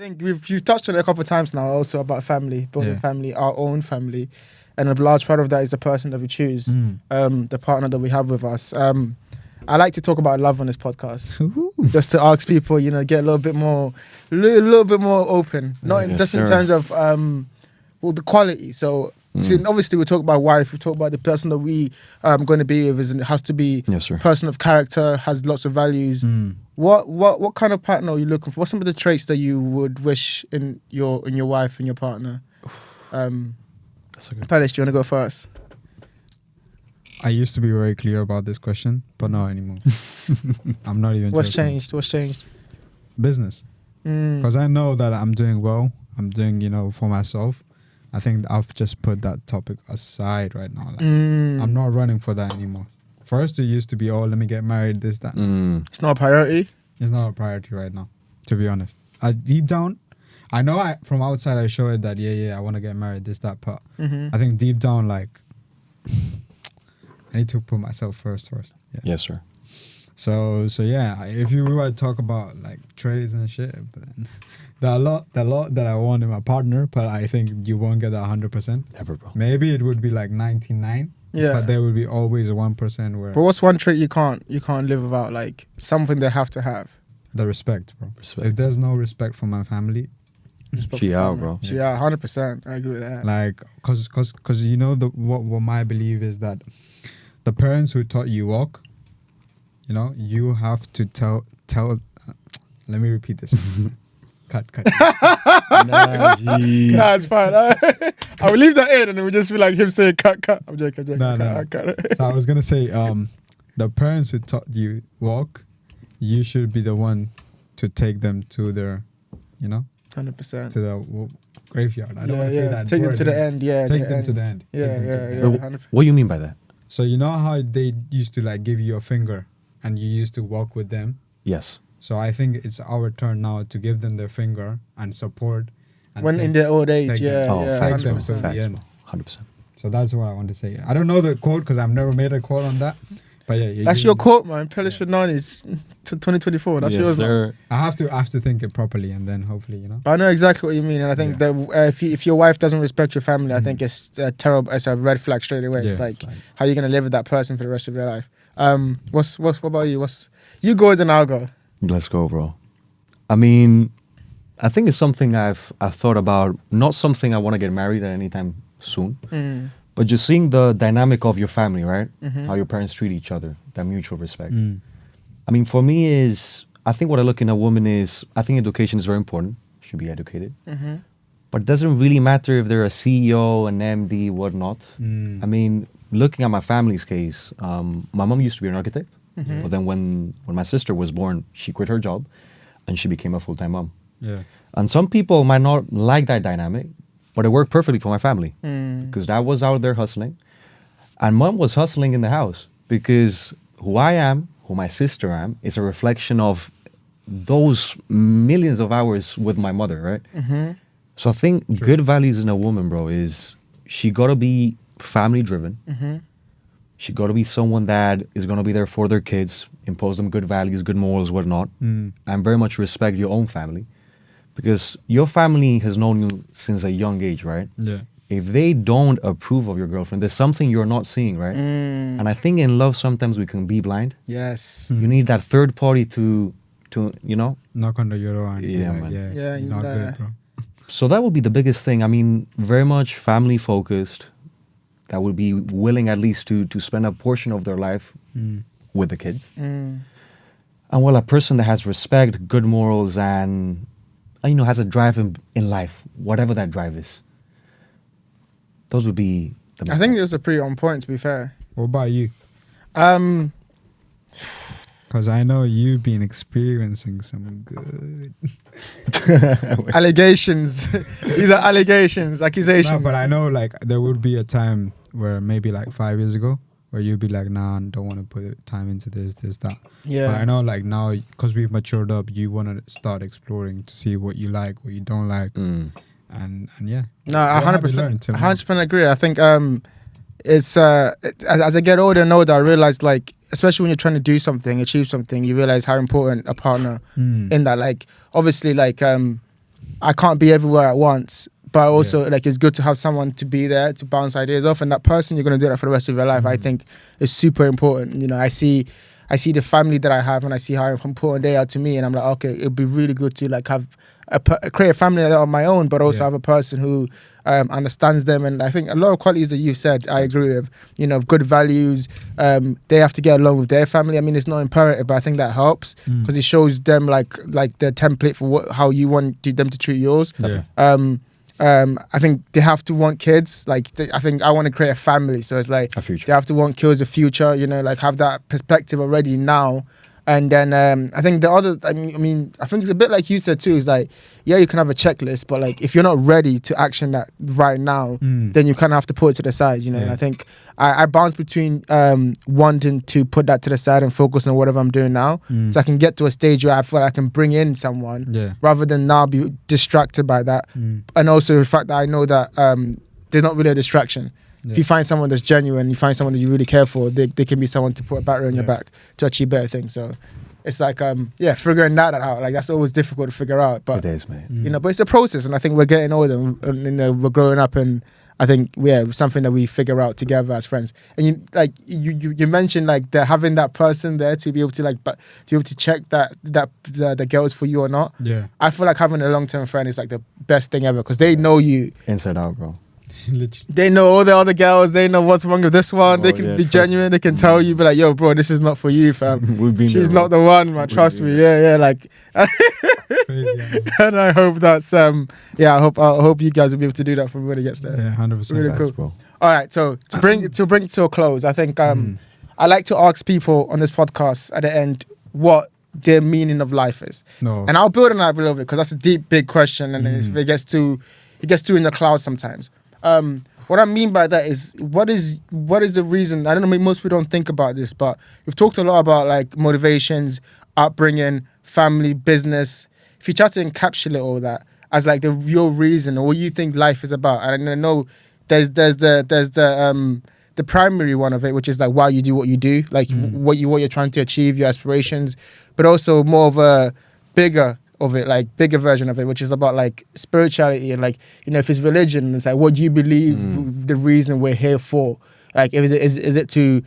think you've touched on it a couple of times now. Also about family, building family, our own family, and a large part of that is the person that we choose, the partner that we have with us. I like to talk about love on this podcast, just to ask people, get a little bit more open, not just in terms of the quality. So obviously we talk about wife, we talk about the person that we going to be with, and it has to be a person of character, has lots of values. What kind of partner are you looking for? What's some of the traits that you would wish in your wife and your partner? Palace, do you want to go first? I used to be very clear about this question, but not anymore. I'm not even. What's changed? Business. Because I know that I'm doing well. I'm doing, for myself. I think I've just put that topic aside right now. I'm not running for that anymore. First, it used to be, let me get married, this, that. It's not a priority? It's not a priority right now, to be honest. Deep down, I know from outside I show it that, I want to get married, this, that, but I think deep down, I need to put myself first. Yeah. Yes, sir. So yeah, if you were to talk about traits and shit, but then there are a lot that I want in my partner, but I think you won't get that 100%. Ever, bro. Maybe it would be 99. Yeah. But there will be always 1% where. But what's one trait you can't live without? Something they have to have. The respect, bro. If there's no respect for my family, She out, bro. Yeah, 100%. I agree with that. Cause what my belief is that the parents who taught you walk, you have to tell. Let me repeat this. Cut. Nah, it's fine. I will leave that in, and it would just be like him saying cut. I'm joking. No. Cut. So I was gonna say, the parents who taught you walk, you should be the one to take them to their, 100%. to the graveyard. I don't want to say that. Take them to the end. Yeah. Take them to the end. Yeah. What do you mean by that? So you know how they used to give you a finger, and you used to walk with them. Yes. So I think it's our turn now to give them their finger and support. And when in their old age, take them to the end. 100%. So that's what I want to say. I don't know the quote because I've never made a quote on that. But yeah, that's your quote, man. Pelish Fernandes to 2024. That's yours, sir. I have to think it properly, and then hopefully, But I know exactly what you mean, and I think that if your wife doesn't respect your family, I think it's terrible. It's a red flag straight away. It's how are you gonna live with that person for the rest of your life? What about you? You go, then I'll go. Let's go, bro. I mean, I think it's something I've thought about. Not something I want to get married at any time soon. But just seeing the dynamic of your family, right? How your parents treat each other, that mutual respect. I mean, for me I think what I look in a woman is, I think education is very important. Should be educated. But it doesn't really matter if they're a CEO, an MD, whatnot. I mean, looking at my family's case, my mom used to be an architect. But then when my sister was born, she quit her job and she became a full-time mom. Yeah. And some people might not like that dynamic, but it worked perfectly for my family because dad was out there hustling and mom was hustling in the house, because who I am, who my sister am, is a reflection of those millions of hours with my mother, right? So I think good values in a woman, bro, is she got to be family driven. She got to be someone that is going to be there for their kids, impose them good values, good morals, whatnot, and very much respect your own family. Because your family has known you since a young age, right? Yeah. If they don't approve of your girlfriend, there's something you're not seeing, right? And I think in love, sometimes we can be blind. Yes. You need that third party to knock on the your door and Yeah, man. Yeah, not good, bro. So that would be the biggest thing. I mean, very much family focused. That would be willing at least to spend a portion of their life with the kids. And a person that has respect, good morals, and has a drive in life, whatever that drive is. Those would be the I think those are pretty on point, to be fair. What about you? Because I know you've been experiencing some good allegations. These are allegations, accusations. No, but I know there would be a time where maybe 5 years ago where you'd be like, nah, I don't want to put time into this, that. Yeah. But I know now, because we've matured up, you want to start exploring to see what you like, what you don't like. And yeah. No, 100% agree. I think it's as I get older and older, I realize especially when you're trying to do something, achieve something, you realize how important a partner in that. Obviously, I can't be everywhere at once. But also, like, it's good to have someone to be there to bounce ideas off, and that person you're gonna do that for the rest of your life. I think is super important. You know, I see the family that I have, and I see how important they are to me, and I'm like, okay, it'd be really good to like have create a family of my own, but also have a person who understands them. And I think a lot of qualities that you've said, I agree with. You know, good values. They have to get along with their family. I mean, it's not imperative, but I think that helps because it shows them like the template for how you want them to treat yours. Yeah. I think they have to want kids. Like, I think I want to create a family, so it's like A future. they have to want kids, a future. You know, like have that perspective already now. And then I think the other, I mean, I think it's a bit like you said too. Is like, yeah, you can have a checklist, but like if you're not ready to action that right now, then you kind of have to put it to the side. You know, and I think I bounce between wanting to put that to the side and focus on whatever I'm doing now, so I can get to a stage where I feel like I can bring in someone rather than now be distracted by that. And also the fact that I know that they're not really a distraction. If you find someone that's genuine, you find someone that you really care for, they can be someone to put a battery on your back to achieve better things. So it's like, figuring that out. Like, that's always difficult to figure out. But, It is, mate. you know, but it's a process. And I think we're getting older and, you know, we're growing up. And I think, it's something that we figure out together as friends. And you mentioned like having that person there to be able to like, but to be able to check that the girl's for you or not. Yeah. I feel like having a long-term friend is like the best thing ever because they know you. Inside out, bro. Literally. They know all the other girls. They know what's wrong with this one. Oh, They can yeah, be trust genuine. me. They can tell you, be like, "Yo, bro, this is not for you, fam. We've been She's there, not the one, man. Trust me." Yeah. Like, Crazy. and I hope that's I hope you guys will be able to do that for me when it gets there. Yeah, 100%. Really Facts, cool. bro. All right, so to bring to a close, I think I like to ask people on this podcast at the end what their meaning of life is, No. and I'll build on that a little bit because that's a deep, big question, and it gets too in the clouds sometimes. What I mean by that is what is the reason? I don't know, maybe most people don't think about this, but we've talked a lot about like motivations, upbringing, family, business. If you try to encapsulate all that as like the real reason or what you think life is about, and I know there's the primary one of it, which is like why you do what you do, like what you're trying to achieve, your aspirations, but also more of a bigger version of it, which is about like spirituality and like, you know, if it's religion, it's like what do you believe the reason we're here for? Like, is it to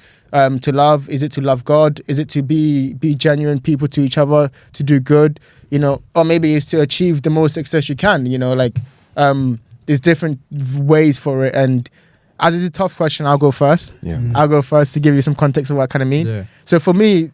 love? Is it to love God? Is it to be genuine people to each other, to do good? You know, or maybe it's to achieve the most success you can. You know, like there's different ways for it. And as it's a tough question, I'll go first. Yeah. I'll go first to give you some context of what I kind of mean. Yeah. So for me,